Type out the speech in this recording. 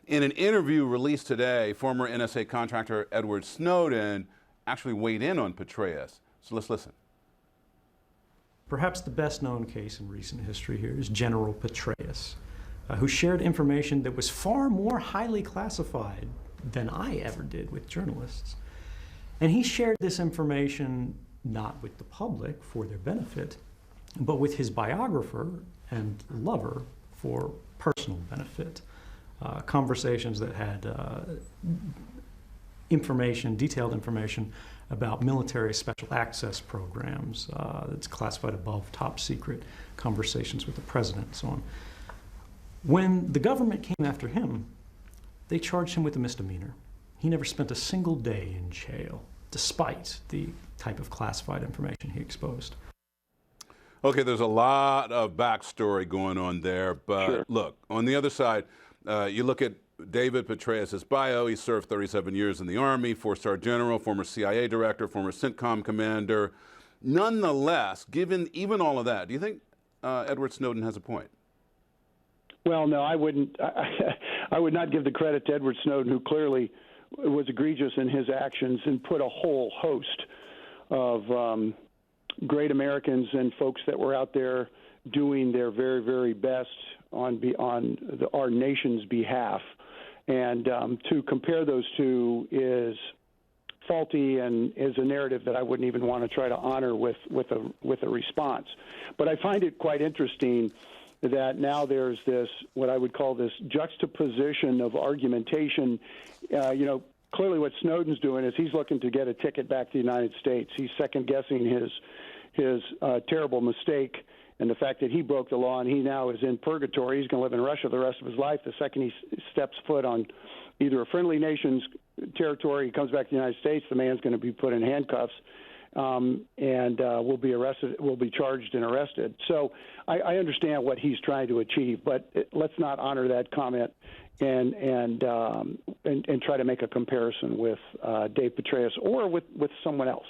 In an interview released today, former NSA contractor Edward Snowden actually weighed in on Petraeus. So let's listen. Perhaps the best known case in recent history here is General Petraeus, who shared information that was far more highly classified than I ever did with journalists. And he shared this information not with the public for their benefit, but with his biographer and lover for personal benefit. Conversations that had detailed information about military special access programs that's classified above top secret, conversations with the president and so on. When the government came after him, they charged him with a misdemeanor. He never spent a single day in jail, despite the type of classified information he exposed. Okay, there's a lot of backstory going on there, but Sure. Look, on the other side, you look at David Petraeus' bio. He served 37 years in the Army, four-star general, former CIA director, former CENTCOM commander. Nonetheless, given even all of that, do you think Edward Snowden has a point? Well, no, I wouldn't. I would not give the credit to Edward Snowden, who clearly was egregious in his actions and put a whole host of great Americans and folks that were out there doing their very, very best on our nation's behalf. And to compare those two is faulty and is a narrative that I wouldn't even want to try to honor with a response. But I find it quite interesting that now there's this, what I would call this juxtaposition of argumentation. Clearly what Snowden's doing is he's looking to get a ticket back to the United States. He's second-guessing his terrible mistake and the fact that he broke the law and he now is in purgatory. He's going to live in Russia the rest of his life. The second he steps foot on either a friendly nation's territory, he comes back to the United States, the man's going to be put in handcuffs and will be arrested, will be charged and arrested. So I understand what he's trying to achieve, but let's not honor that comment and try to make a comparison with Dave Petraeus or with someone else.